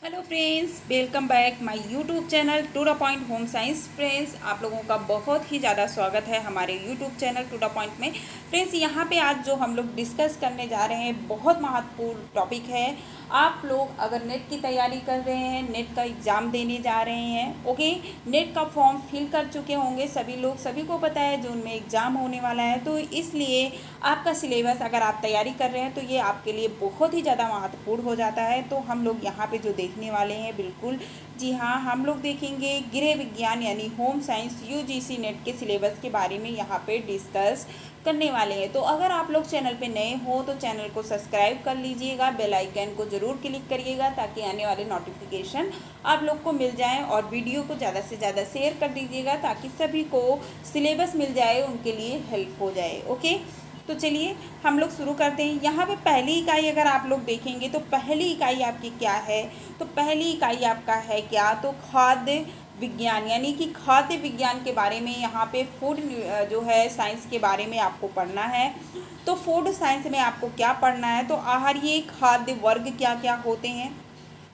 Hello friends, welcome back my YouTube channel to the point home science. Friends, आप लोगों का बहुत ही ज़्यादा स्वागत है हमारे YouTube channel to the point में। फ्रेंड्स, यहाँ पे आज जो हम लोग डिस्कस करने जा रहे हैं बहुत महत्वपूर्ण टॉपिक है। आप लोग अगर नेट की तैयारी कर रहे हैं, नेट का एग्ज़ाम देने जा रहे हैं, ओके, नेट का फॉर्म फिल कर चुके होंगे सभी लोग, सभी को पता है जून में एग्ज़ाम होने वाला है। तो इसलिए आपका सिलेबस अगर आप तैयारी कर रहे हैं तो ये आपके लिए बहुत ही ज़्यादा महत्वपूर्ण हो जाता है। तो हम लोग यहाँ पे जो देखने वाले हैं, बिल्कुल जी हाँ, हम लोग देखेंगे गृह विज्ञान यानी होम साइंस यूजीसी नेट के सिलेबस के बारे में यहाँ पे डिस्कस करने वाले हैं। तो अगर आप लोग चैनल पे नए हो तो चैनल को सब्सक्राइब कर लीजिएगा, बेल आइकन को ज़रूर क्लिक करिएगा ताकि आने वाले नोटिफिकेशन आप लोग को मिल जाएं, और वीडियो को ज़्यादा से ज़्यादा शेयर कर दीजिएगा ताकि सभी को सिलेबस मिल जाए, उनके लिए हेल्प हो जाए। ओके, तो चलिए हम लोग शुरू करते हैं। यहाँ पे पहली इकाई अगर आप लोग देखेंगे तो पहली इकाई आपकी क्या है, तो पहली इकाई आपका है क्या, तो खाद्य विज्ञान यानी कि खाद्य विज्ञान के बारे में यहाँ पे फूड जो है साइंस के बारे में आपको पढ़ना है। तो फूड साइंस में आपको क्या पढ़ना है, तो आहारीय खाद्य वर्ग क्या क्या होते हैं।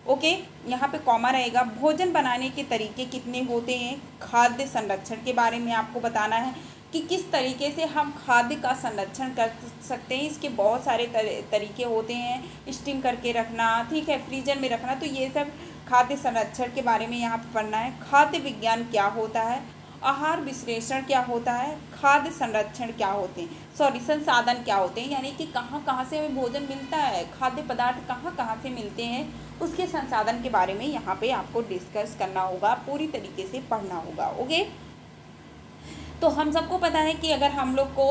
ओके, यहाँ पे कॉमा रहेगा। भोजन बनाने के तरीके कितने होते हैं, खाद्य संरक्षण के बारे में आपको बताना है कि किस तरीके से हम खाद्य का संरक्षण कर सकते हैं। इसके बहुत सारे तरीके होते हैं, स्टीम करके रखना, ठीक है, फ्रीजर में रखना, तो ये सब खाद्य संरक्षण के बारे में यहाँ पे पढ़ना है। खाद्य विज्ञान क्या होता है, आहार विश्लेषण क्या होता है, खाद्य संरक्षण क्या होते हैं, सॉरी संसाधन क्या होते हैं, यानी कि कहाँ कहाँ से हमें भोजन मिलता है, खाद्य पदार्थ कहाँ कहाँ से मिलते हैं, उसके संसाधन के बारे में यहाँ पे आपको डिस्कस करना होगा, पूरी तरीके से पढ़ना होगा। ओके, तो हम सबको पता है कि अगर हम लोग को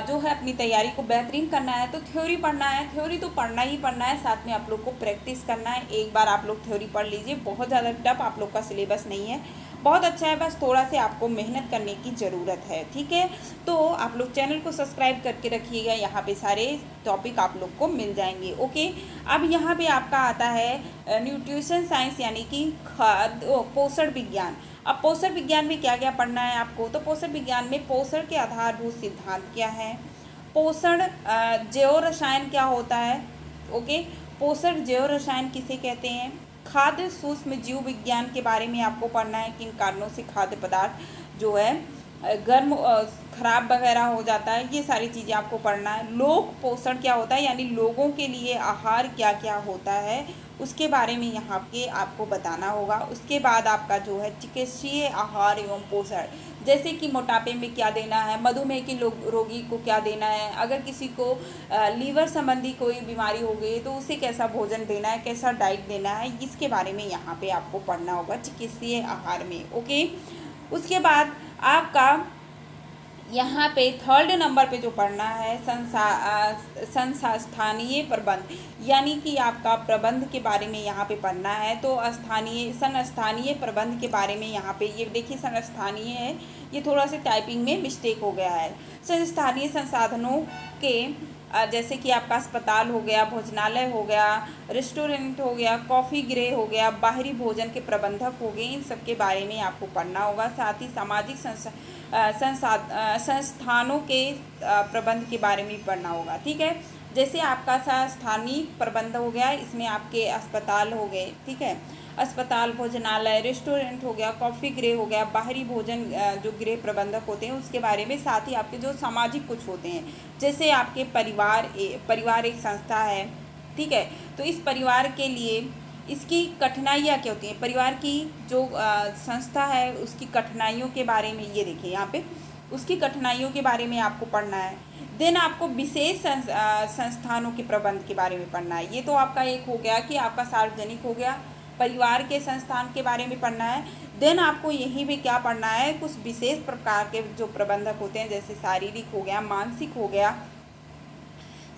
जो है अपनी तैयारी को बेहतरीन करना है तो थ्योरी पढ़ना है। थ्योरी तो पढ़ना ही पढ़ना है, साथ में आप लोग को प्रैक्टिस करना है। एक बार आप लोग थ्योरी पढ़ लीजिए, बहुत ज़्यादा टफ आप लोग का सिलेबस नहीं है, बहुत अच्छा है, बस थोड़ा से आपको मेहनत करने की ज़रूरत है। ठीक है, तो आप लोग चैनल को सब्सक्राइब करके रखिएगा, यहाँ पे सारे टॉपिक आप लोग को मिल जाएंगे। ओके, अब यहाँ पे आपका आता है न्यूट्रिशन साइंस यानी कि खाद्य पोषण विज्ञान। अब पोषण विज्ञान में क्या क्या पढ़ना है आपको, तो पोषण विज्ञान में पोषण के आधारभूत सिद्धांत क्या है, पोषण जैव रसायन क्या होता है, ओके, पोषण जैव रसायन किसे कहते हैं, खाद्य सूक्ष्म जीव विज्ञान के बारे में आपको पढ़ना है, किन कारणों से खाद्य पदार्थ जो है गर्म खराब वगैरह हो जाता है, ये सारी चीज़ें आपको पढ़ना है। लोक पोषण क्या होता है, यानी लोगों के लिए आहार क्या क्या होता है, उसके बारे में यहाँ के आपको बताना होगा। उसके बाद आपका जो है चिकित्सीय आहार एवं पोषण, जैसे कि मोटापे में क्या देना है, मधुमेह के रोगी को क्या देना है, अगर किसी को लीवर संबंधी कोई बीमारी हो गई तो उसे कैसा भोजन देना है, कैसा डाइट देना है, इसके बारे में यहाँ पे आपको पढ़ना होगा चिकित्सीय आहार में। ओके, उसके बाद आपका यहाँ पे थर्ड नंबर पे जो पढ़ना है संस्थानीय प्रबंध, यानी कि आपका प्रबंध के बारे में यहाँ पे पढ़ना है। तो संस्थानीय प्रबंध के बारे में यहाँ पे ये देखिए, संस्थानीय है, ये थोड़ा सा टाइपिंग में मिस्टेक हो गया है। संस्थानीय संसाधनों के जैसे कि आपका अस्पताल हो गया, भोजनालय हो गया, रेस्टोरेंट हो गया, कॉफ़ी गृह हो गया, बाहरी भोजन के प्रबंधक हो गए, इन सब के बारे में आपको पढ़ना होगा। साथ ही सामाजिक संस्थानों के प्रबंध के बारे में पढ़ना होगा। ठीक है, जैसे आपका स्थानीय प्रबंध हो गया, इसमें आपके अस्पताल हो गए, ठीक है, अस्पताल, भोजनालय, रेस्टोरेंट हो गया, कॉफ़ी गृह हो गया, बाहरी भोजन जो गृह प्रबंधक होते हैं उसके बारे में। साथ ही आपके जो सामाजिक कुछ होते हैं, जैसे आपके परिवार एक संस्था है, ठीक है, तो इस परिवार के लिए इसकी कठिनाइयाँ क्या होती हैं, परिवार की जो संस्था है उसकी कठिनाइयों के बारे में, ये देखिए यहाँ पे उसकी कठिनाइयों के बारे में आपको पढ़ना है। देन आपको विशेष संस्थानों के प्रबंध के बारे में पढ़ना है। ये तो आपका एक हो गया कि आपका सार्वजनिक हो गया, परिवार के संस्थान के बारे में पढ़ना है। देन आपको यहीं भी क्या पढ़ना है, कुछ विशेष प्रकार के जो प्रबंधक होते हैं, जैसे शारीरिक हो गया, मानसिक हो गया,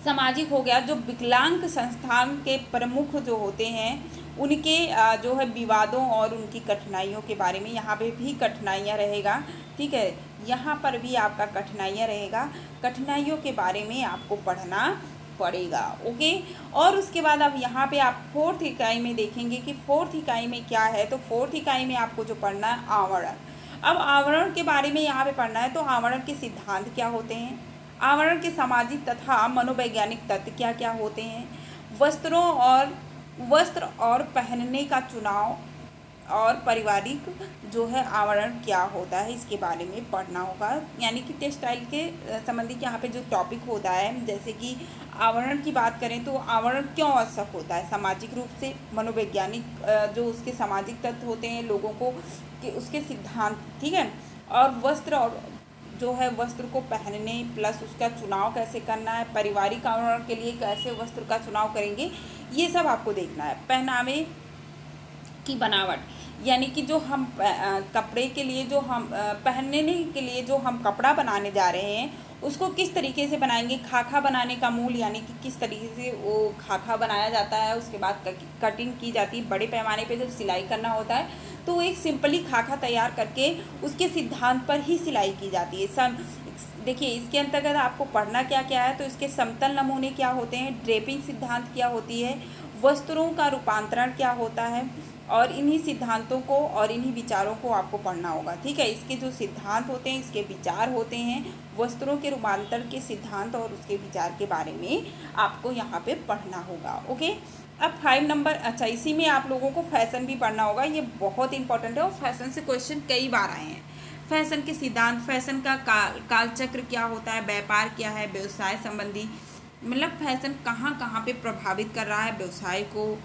सामाजिक हो गया, जो विकलांग संस्थान के प्रमुख जो होते हैं उनके जो है विवादों और उनकी कठिनाइयों के बारे में, यहाँ पे भी कठिनाइयाँ रहेगा। ठीक है, यहाँ पर भी आपका कठिनाइयाँ रहेगा, कठिनाइयों के बारे में आपको पढ़ना पड़ेगा। ओके, और उसके बाद अब यहाँ पे आप फोर्थ इकाई में देखेंगे कि फोर्थ इकाई में क्या है। तो फोर्थ इकाई में आपको जो पढ़ना है आवरण। अब आवरण के बारे में यहाँ पे पढ़ना है। तो आवरण के सिद्धांत क्या होते हैं, आवरण के सामाजिक तथा मनोवैज्ञानिक तत्व क्या क्या होते हैं, वस्त्रों और वस्त्र और पहनने का चुनाव और पारिवारिक जो है आवरण क्या होता है, इसके बारे में पढ़ना होगा। यानी कि टेक्सटाइल के संबंधित यहाँ पे जो टॉपिक होता है, जैसे कि आवरण की बात करें तो आवरण क्यों आवश्यक होता है, सामाजिक रूप से, मनोवैज्ञानिक जो उसके सामाजिक तत्व होते हैं लोगों को कि उसके सिद्धांत, ठीक है, और वस्त्र और जो है वस्त्र को पहनने प्लस उसका चुनाव कैसे करना है, पारिवारिक आवरण के लिए कैसे वस्त्र का चुनाव करेंगे, ये सब आपको देखना है। पहनावे की बनावट, यानी कि जो हम कपड़े के लिए जो हम पहनने के लिए जो हम कपड़ा बनाने जा रहे हैं उसको किस तरीके से बनाएंगे। खाखा बनाने का मूल, यानी कि किस तरीके से वो खाखा बनाया जाता है, उसके बाद कटिंग की जाती है। बड़े पैमाने पे जब सिलाई करना होता है तो वो एक सिंपली खाखा तैयार करके उसके सिद्धांत पर ही सिलाई की जाती है। देखिए इसके अंतर्गत आपको पढ़ना क्या क्या है, तो इसके समतल नमूने क्या होते हैं, ड्रेपिंग सिद्धांत क्या होती है, वस्त्रों का रूपांतरण क्या होता है, और इन्हीं सिद्धांतों को और इन्हीं विचारों को आपको पढ़ना होगा। ठीक है, इसके जो सिद्धांत होते हैं, इसके विचार होते हैं, वस्त्रों के रूपांतर के सिद्धांत और उसके विचार के बारे में आपको यहाँ पे पढ़ना होगा। ओके, अब 5 नंबर, अच्छा इसी में आप लोगों को फैशन भी पढ़ना होगा। ये बहुत इंपॉर्टेंट है और फैशन से क्वेश्चन कई बार आए हैं। फैशन के सिद्धांत, फैशन का कालचक्र क्या होता है, व्यापार क्या है, व्यवसाय संबंधी, मतलब फैशन कहाँ कहाँ पे प्रभावित कर रहा है व्यवसाय को,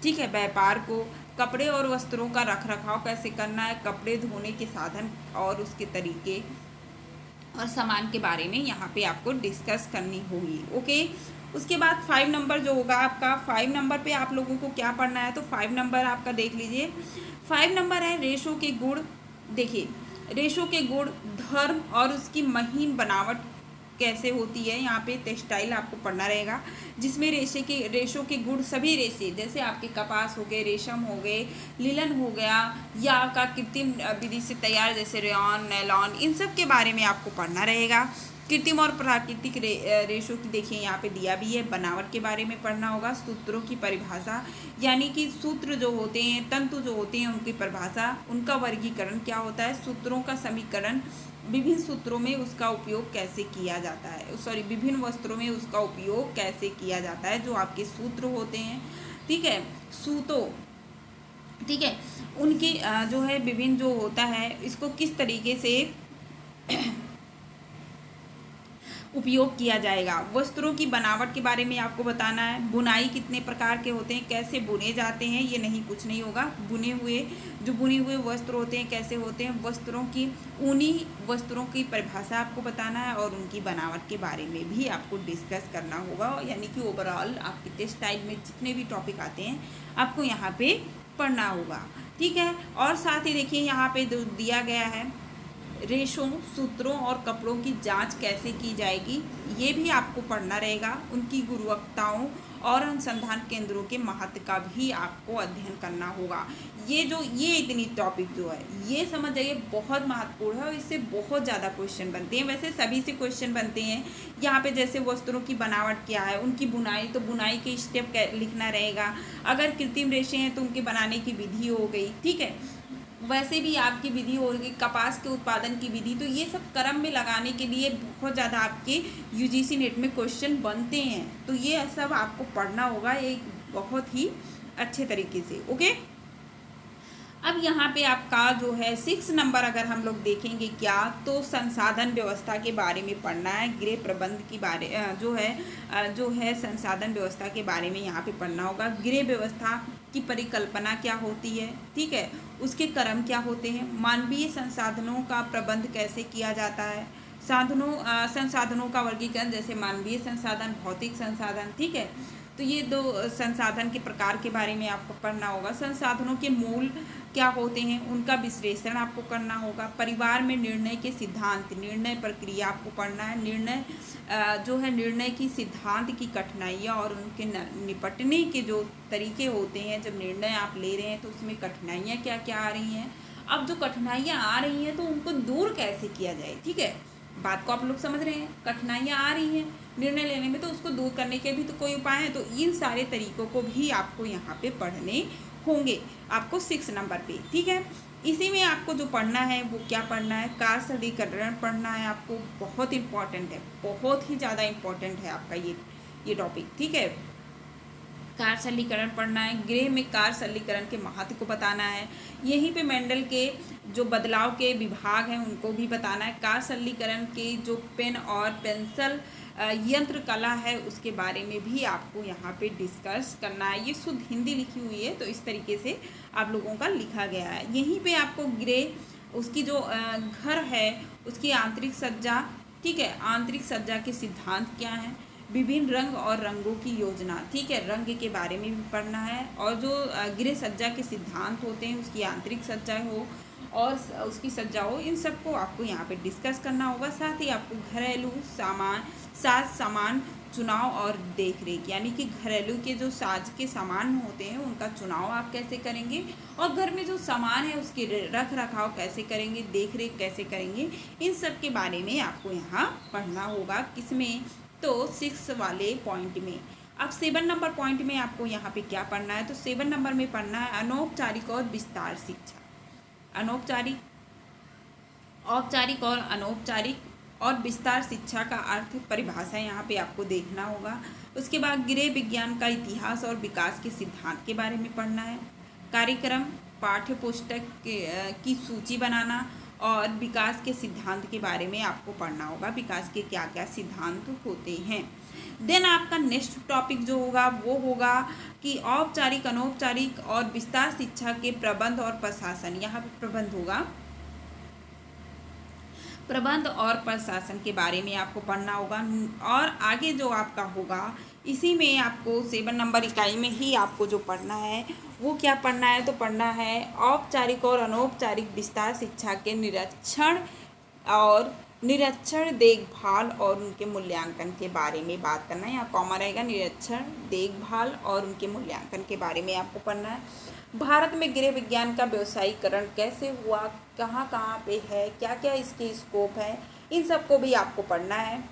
ठीक है, व्यापार को, कपड़े और वस्त्रों का रख रखाव कैसे करना है, कपड़े धोने के साधन और उसके तरीके और सामान के बारे में यहाँ पे आपको डिस्कस करनी होगी। ओके, उसके बाद 5 नंबर जो होगा आपका, 5 नंबर पे आप लोगों को क्या पढ़ना है, तो 5 नंबर आपका देख लीजिए। 5 नंबर है रेशों के गुण। देखिए रेशों के गुण, धर्म और उसकी महीन बनावट कैसे होती है, यहाँ पे टेक्सटाइल आपको पढ़ना रहेगा, जिसमें रेशों के गुण, सभी रेशे जैसे आपके कपास हो गए, रेशम हो गए, लिलन हो गया, या आपका कृत्रिम विधि से तैयार जैसे रेयॉन, नायलॉन, इन सब के बारे में आपको पढ़ना रहेगा। कृत्रिम और प्राकृतिक रेशों की देखिए यहाँ पे दिया भी है, बनावट के बारे में पढ़ना होगा। सूत्रों की परिभाषा, यानी कि सूत्र जो होते हैं, तंतु जो होते हैं, उनकी परिभाषा, उनका वर्गीकरण क्या होता है, सूत्रों का समीकरण, विभिन्न सूत्रों में उसका उपयोग कैसे किया जाता है, विभिन्न वस्त्रों में उसका उपयोग कैसे किया जाता है, जो आपके सूत्र होते हैं, ठीक है, सूतों, ठीक है, उनकी जो है विभिन्न जो होता है, इसको किस तरीके से उपयोग किया जाएगा। वस्त्रों की बनावट के बारे में आपको बताना है। बुनाई कितने प्रकार के होते हैं, कैसे बुने जाते हैं, ये नहीं कुछ नहीं होगा। बुने हुए वस्त्र होते हैं कैसे होते हैं, वस्त्रों की, ऊनी वस्त्रों की परिभाषा आपको बताना है और उनकी बनावट के बारे में भी आपको डिस्कस करना होगा। यानी कि ओवरऑल आपके टेक्सटाइल में जितने भी टॉपिक आते हैं आपको यहाँ पे पढ़ना होगा, ठीक है। और साथ ही देखिए यहाँ पे दिया गया है रेशों, सूत्रों और कपड़ों की जांच कैसे की जाएगी, ये भी आपको पढ़ना रहेगा। उनकी गुणवत्ताओं और अनुसंधान केंद्रों के महत्व का भी आपको अध्ययन करना होगा। ये इतनी टॉपिक जो है ये समझ जाइए बहुत महत्वपूर्ण है और इससे बहुत ज़्यादा क्वेश्चन बनते हैं। वैसे सभी से क्वेश्चन बनते हैं। यहाँ पे जैसे वस्त्रों की बनावट क्या है, उनकी बुनाई, तो बुनाई के स्टेप लिखना रहेगा। अगर कृत्रिम रेशे हैं तो उनके बनाने की विधि हो गई, ठीक है। वैसे भी आपकी विधि होगी कपास के उत्पादन की विधि, तो ये सब क्रम में लगाने के लिए बहुत ज़्यादा आपके यूजीसी नेट में क्वेश्चन बनते हैं, तो ये सब आपको पढ़ना होगा एक बहुत ही अच्छे तरीके से। ओके, अब यहाँ पे आपका जो है 6 नंबर अगर हम लोग देखेंगे क्या, तो संसाधन व्यवस्था के बारे में पढ़ना है। गृह प्रबंध की बारे जो है संसाधन व्यवस्था के बारे में यहाँ पे पढ़ना होगा। गृह व्यवस्था की परिकल्पना क्या होती है, ठीक है, उसके क्रम क्या होते हैं, मानवीय संसाधनों का प्रबंध कैसे किया जाता है, संसाधनों का वर्गीकरण जैसे मानवीय संसाधन, भौतिक संसाधन, ठीक है। तो ये 2 संसाधन के प्रकार के बारे में आपको पढ़ना होगा। संसाधनों के मूल क्या होते हैं, उनका विश्लेषण आपको करना होगा। परिवार में निर्णय के सिद्धांत, निर्णय प्रक्रिया आपको पढ़ना है। निर्णय की सिद्धांत की कठिनाइयाँ और उनके निपटने के जो तरीके होते हैं, जब निर्णय आप ले रहे हैं तो उसमें कठिनाइयाँ क्या क्या आ रही हैं। अब जो कठिनाइयाँ आ रही हैं तो उनको दूर कैसे किया जाए, ठीक है, बात को आप लोग समझ रहे हैं। कठिनाइयाँ आ रही हैं निर्णय लेने में, तो उसको दूर करने के भी तो कोई उपाय है, तो इन सारे तरीकों को भी आपको यहाँ पे पढ़ने होंगे, आपको 6 नंबर पे, ठीक है। इसी में आपको जो पढ़ना है वो क्या पढ़ना है, कारसदीकरण पढ़ना है आपको, बहुत इंपॉर्टेंट है, बहुत ही ज़्यादा इंपॉर्टेंट है आपका ये टॉपिक, ठीक है। कार सरलीकरण पढ़ना है। गृह में कार सरलीकरण के महत्व को बताना है। यहीं पे मेंडल के जो बदलाव के विभाग हैं उनको भी बताना है। कार सरलीकरण के जो पेन और पेंसिल यंत्र कला है उसके बारे में भी आपको यहाँ पे डिस्कस करना है। ये शुद्ध हिंदी लिखी हुई है, तो इस तरीके से आप लोगों का लिखा गया है। यहीं पे आपको गृह, उसकी जो घर है उसकी आंतरिक सज्जा, ठीक है, आंतरिक सज्जा के सिद्धांत क्या हैं, विभिन्न रंग और रंगों की योजना, ठीक है, रंग के बारे में भी पढ़ना है। और जो गृह सज्जा के सिद्धांत होते हैं, उसकी आंतरिक सज्जा हो और उसकी सज्जा हो, इन सबको आपको यहाँ पे डिस्कस करना होगा। साथ ही आपको घरेलू सामान चुनाव और देखरेख, यानी कि घरेलू के जो साज के सामान होते हैं उनका चुनाव आप कैसे करेंगे और घर में जो सामान है उसके रख रखाव कैसे करेंगे, देखरेख कैसे करेंगे, इन सब के बारे में आपको यहाँ पढ़ना होगा। किसमें? तो 6 वाले पॉइंट में। अब 7 नंबर पॉइंट में आपको यहाँ पे क्या पढ़ना है? तो 7 नंबर में पढ़ना है अनौपचारिक और विस्तार शिक्षा। अनौपचारिक, औपचारिक और अनौपचारिक और विस्तार शिक्षा का अर्थ परिभाषा यहाँ पे आपको देखना होगा। उसके बाद गृह विज्ञान का इतिहास और विकास के सिद्धांत के बारे में पढ़ना है। कार्यक्रम पाठ्य पुस्तक की सूची बनाना और विकास के सिद्धांत के बारे में आपको पढ़ना होगा। विकास के क्या क्या सिद्धांत होते हैं। देन आपका नेक्स्ट टॉपिक जो होगा वो होगा कि औपचारिक, अनौपचारिक और विस्तार शिक्षा के प्रबंध और प्रशासन। यहाँ पे प्रबंध होगा, प्रबंध और प्रशासन के बारे में आपको पढ़ना होगा। और आगे जो आपका होगा इसी में आपको 7 नंबर इकाई में ही आपको जो पढ़ना है वो क्या पढ़ना है? तो पढ़ना है औपचारिक और अनौपचारिक विस्तार शिक्षा के निरीक्षण, देखभाल और उनके मूल्यांकन के बारे में बात करना है। यहाँ कॉमा रहेगा, निरीक्षण, देखभाल और उनके मूल्यांकन के बारे में आपको पढ़ना है। भारत में गृह विज्ञान का व्यवसायीकरण कैसे हुआ, कहाँ कहाँ पे है, क्या क्या इसके स्कोप है, इन सब को भी आपको पढ़ना है।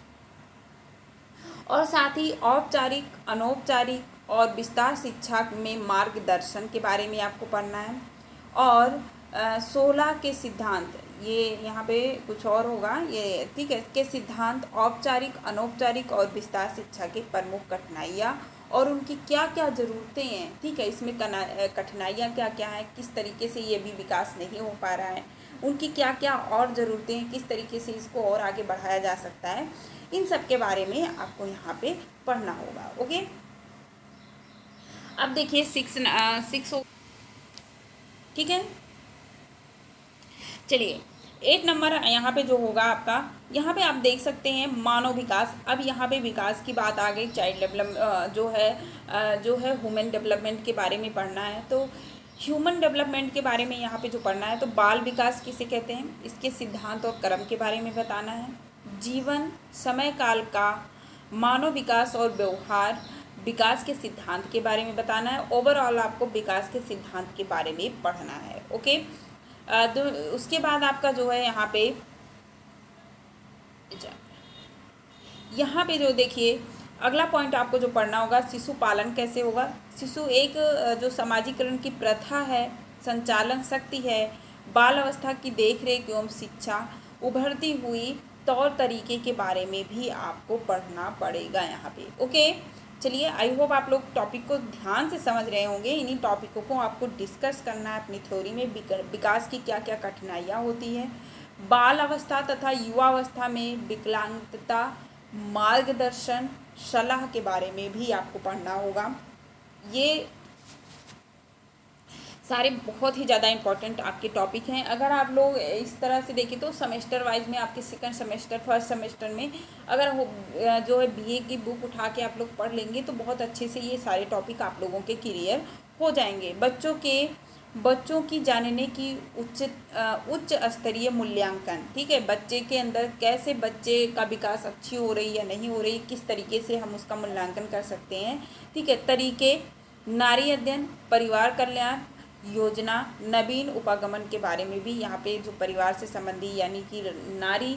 और साथ ही औपचारिक, अनौपचारिक और विस्तार शिक्षा में मार्गदर्शन के बारे में आपको पढ़ना है। और 16 के सिद्धांत, ये यहाँ पे कुछ और होगा ये, ठीक है, के सिद्धांत औपचारिक, अनौपचारिक और विस्तार शिक्षा के प्रमुख कठिनाइयाँ और उनकी क्या क्या ज़रूरतें हैं, ठीक है, इसमें कठिनाइयाँ क्या क्या हैं, किस तरीके से ये भी विकास नहीं हो पा रहा है, उनकी क्या क्या और ज़रूरतें हैं, किस तरीके से इसको और आगे बढ़ाया जा सकता है, इन सब के बारे में आपको यहाँ पे पढ़ना होगा। ओके, अब देखिए 6 ठीक है। चलिए 8 नंबर यहाँ पे जो होगा आपका, यहाँ पे आप देख सकते हैं मानव विकास। अब यहाँ पे विकास की बात आ गई, चाइल्ड डेवलपमेंट जो है ह्यूमन डेवलपमेंट के बारे में पढ़ना है। तो ह्यूमन डेवलपमेंट के बारे में यहाँ पे जो पढ़ना है, तो बाल विकास किसे कहते हैं, इसके सिद्धांत और क्रम के बारे में बताना है। जीवन समय काल का मानव विकास और व्यवहार विकास के सिद्धांत के बारे में बताना है। ओवरऑल आपको विकास के सिद्धांत के बारे में पढ़ना है। ओके, तो उसके बाद आपका जो है यहाँ पे जो देखिए अगला पॉइंट आपको जो पढ़ना होगा, शिशु पालन कैसे होगा। शिशु एक जो समाजीकरण की प्रथा है, संचालन शक्ति है, बाल अवस्था की देखरेख एवं शिक्षा, उभरती हुई तौर तरीके के बारे में भी आपको पढ़ना पड़ेगा यहाँ पे। ओके, चलिए, आई होप आप लोग टॉपिक को ध्यान से समझ रहे होंगे। इन्हीं टॉपिकों को आपको डिस्कस करना है अपनी थ्योरी में। विकास की क्या क्या कठिनाइयाँ होती हैं, बाल अवस्था तथा युवावस्था में विकलांगता, मार्गदर्शन, सलाह के बारे में भी आपको पढ़ना होगा। ये सारे बहुत ही ज़्यादा इंपॉर्टेंट आपके टॉपिक हैं। अगर आप लोग इस तरह से देखें तो सेमेस्टर वाइज में आपके सेकंड सेमेस्टर, फर्स्ट सेमेस्टर में अगर जो है बीए की बुक उठा के आप लोग पढ़ लेंगे तो बहुत अच्छे से ये सारे टॉपिक आप लोगों के क्लियर हो जाएंगे। बच्चों की जानने की उच्च स्तरीय मूल्यांकन, ठीक है, बच्चे के अंदर कैसे बच्चे का विकास अच्छी हो रही या नहीं हो रही, किस तरीके से हम उसका मूल्यांकन कर सकते हैं, ठीक है, तरीके, नारी अध्ययन, परिवार कल्याण योजना, नवीन उपागमन के बारे में भी यहाँ पे जो परिवार से संबंधी, यानी कि नारी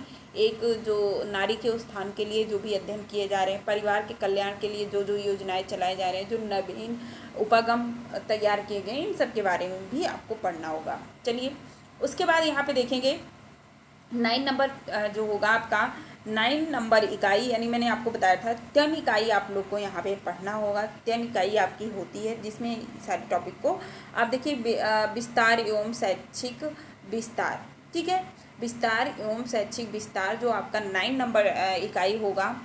नारी के उत्थान के लिए जो भी अध्ययन किए जा रहे हैं, परिवार के कल्याण के लिए जो जो योजनाएं चलाए जा रहे हैं, जो नवीन उपागम तैयार किए गए, इन सब के बारे में भी आपको पढ़ना होगा। चलिए, उसके बाद यहाँ पे देखेंगे 9 नंबर जो होगा आपका 9 नंबर इकाई, यानी मैंने आपको बताया था 10 इकाई आप लोग को यहाँ पे पढ़ना होगा। 10 इकाई आपकी होती है जिसमें सारे टॉपिक को आप देखिए विस्तार एवं शैक्षिक विस्तार, ठीक है। विस्तार एवं शैक्षिक विस्तार जो आपका 9 नंबर इकाई होगा।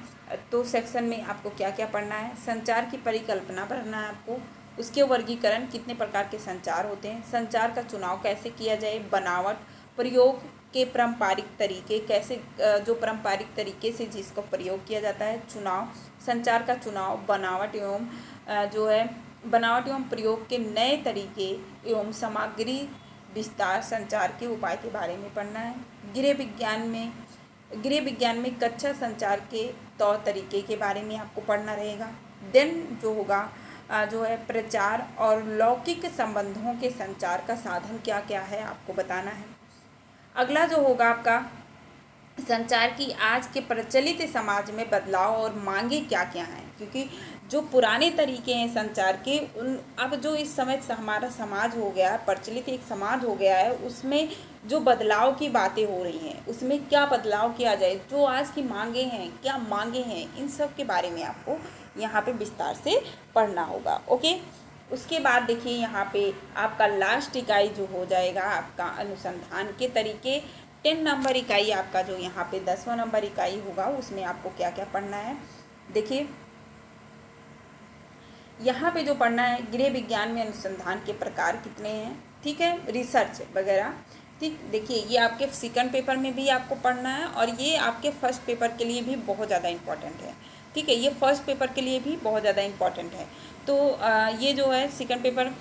तो सेक्शन में आपको क्या क्या पढ़ना है, संचार की परिकल्पना पढ़ना है आपको, उसके वर्गीकरण, कितने प्रकार के संचार होते हैं, संचार का चुनाव कैसे किया जाए, बनावट, प्रयोग के पारंपरिक तरीके कैसे, जो पारंपरिक तरीके से जिसको प्रयोग किया जाता है, चुनाव, संचार का चुनाव, बनावट एवं जो है बनावट एवं प्रयोग के नए तरीके एवं सामग्री विस्तार, संचार के उपाय के बारे में पढ़ना है। गृह विज्ञान में कक्षा संचार के तौर तरीके के बारे में आपको पढ़ना रहेगा। देन जो होगा जो है प्रचार और लौकिक संबंधों के संचार का साधन क्या क्या है आपको बताना है। अगला जो होगा आपका संचार की आज के प्रचलित समाज में बदलाव और मांगे क्या क्या हैं, क्योंकि जो पुराने तरीके हैं संचार के उन अब जो इस समय हमारा समाज हो गया, प्रचलित एक समाज हो गया है, उसमें जो बदलाव की बातें हो रही हैं उसमें क्या बदलाव किया जाए, जो आज की मांगे हैं क्या मांगे हैं, इन सब के बारे में आपको यहाँ पे विस्तार से पढ़ना होगा। ओके, उसके बाद देखिए यहाँ पे आपका लास्ट इकाई जो हो जाएगा आपका अनुसंधान के तरीके। 10 नंबर इकाई आपका जो यहाँ पे 10वां नंबर इकाई होगा उसमें आपको क्या क्या पढ़ना है। देखिए यहाँ पे जो पढ़ना है, गृह विज्ञान में अनुसंधान के प्रकार कितने हैं, ठीक है, रिसर्च वगैरह, ठीक। देखिए ये आपके सेकंड पेपर में भी आपको पढ़ना है और ये आपके फर्स्ट पेपर के लिए भी बहुत ज़्यादा इम्पोर्टेंट है, ठीक है। ये फर्स्ट पेपर के लिए भी बहुत ज़्यादा इम्पोर्टेंट है। तो ये जो है सेकंड पेपर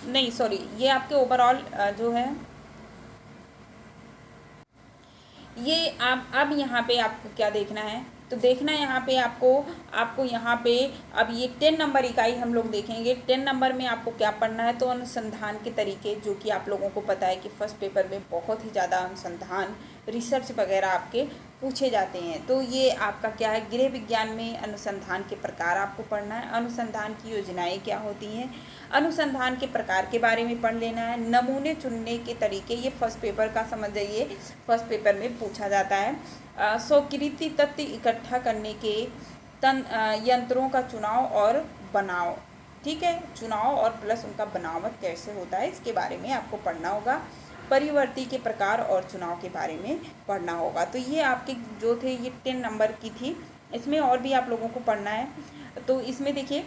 नहीं सॉरी, ये आपके ओवरऑल जो है ये आप अब यहाँ पे आपको क्या देखना है, तो देखना है यहाँ पे आपको यहाँ पे अब ये 10 नंबर इकाई हम लोग देखेंगे। 10 नंबर में आपको क्या पढ़ना है, तो अनुसंधान के तरीके, जो कि आप लोगों को पता है कि फर्स्ट पेपर में बहुत ही ज़्यादा अनुसंधान रिसर्च वगैरह आपके पूछे जाते हैं। तो ये आपका क्या है, गृह विज्ञान में अनुसंधान के प्रकार आपको पढ़ना है, अनुसंधान की योजनाएं क्या होती हैं, अनुसंधान के प्रकार के बारे में पढ़ लेना है, नमूने चुनने के तरीके, ये फर्स्ट पेपर का समझ जाइए, फर्स्ट पेपर में पूछा जाता है। स्वीकृति तथ्य इकट्ठा करने के यंत्रों का चुनाव और बनाव, ठीक है, चुनाव और प्लस उनका बनावट कैसे होता है इसके बारे में आपको पढ़ना होगा। परिवर्ती के प्रकार और चुनाव के बारे में पढ़ना होगा। तो ये आपके जो थे ये 10 नंबर की थी, इसमें और भी आप लोगों को पढ़ना है। तो इसमें देखिए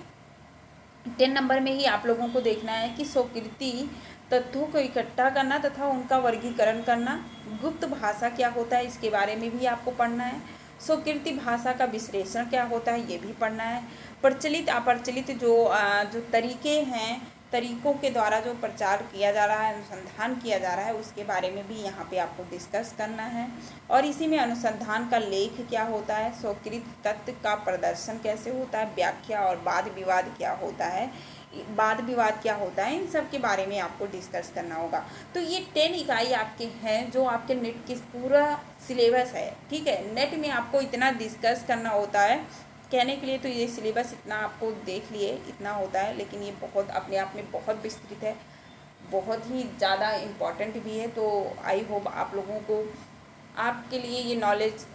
10 नंबर में ही आप लोगों को देखना है कि स्वीकृति तथ्यों को इकट्ठा करना तथा उनका वर्गीकरण करना, गुप्त भाषा क्या होता है इसके बारे में भी आपको पढ़ना है, स्वीकृति भाषा का विश्लेषण क्या होता है ये भी पढ़ना है, प्रचलित अप्रचलित जो तरीके हैं, तरीकों के द्वारा जो प्रचार किया जा रहा है, अनुसंधान किया जा रहा है, उसके बारे में भी यहाँ पे आपको डिस्कस करना है। और इसी में अनुसंधान का लेख क्या होता है, स्वीकृत तथ्य का प्रदर्शन कैसे होता है, व्याख्या और वाद विवाद क्या होता है, इन सब के बारे में आपको डिस्कस करना होगा। तो ये 10 इकाई आपके हैं जो आपके नेट की पूरा सिलेबस है, ठीक है। नेट में आपको इतना डिस्कस करना होता है, कहने के लिए तो ये सिलेबस इतना आपको देख लिए इतना होता है, लेकिन ये बहुत अपने आप में बहुत विस्तृत है, बहुत ही ज़्यादा इम्पॉर्टेंट भी है। तो आई होप आप लोगों को आपके लिए ये नॉलेज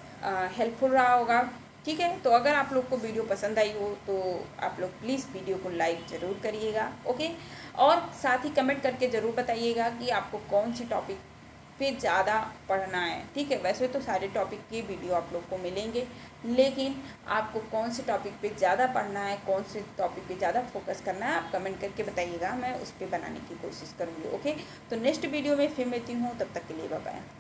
हेल्पफुल रहा होगा, ठीक है। तो अगर आप लोग को वीडियो पसंद आई हो तो आप लोग प्लीज़ वीडियो को लाइक ज़रूर करिएगा, ओके। और साथ ही कमेंट करके ज़रूर बताइएगा कि आपको कौन सी टॉपिक पे ज़्यादा पढ़ना है, ठीक है। वैसे तो सारे टॉपिक के वीडियो आप लोग को मिलेंगे, लेकिन आपको कौन से टॉपिक पे ज़्यादा पढ़ना है, कौन से टॉपिक पे ज़्यादा फोकस करना है, आप कमेंट करके बताइएगा, मैं उस पर बनाने की कोशिश करूँगी, ओके। तो नेक्स्ट वीडियो में फिर मिलती हूँ, तब तक के लिए बाय बाय।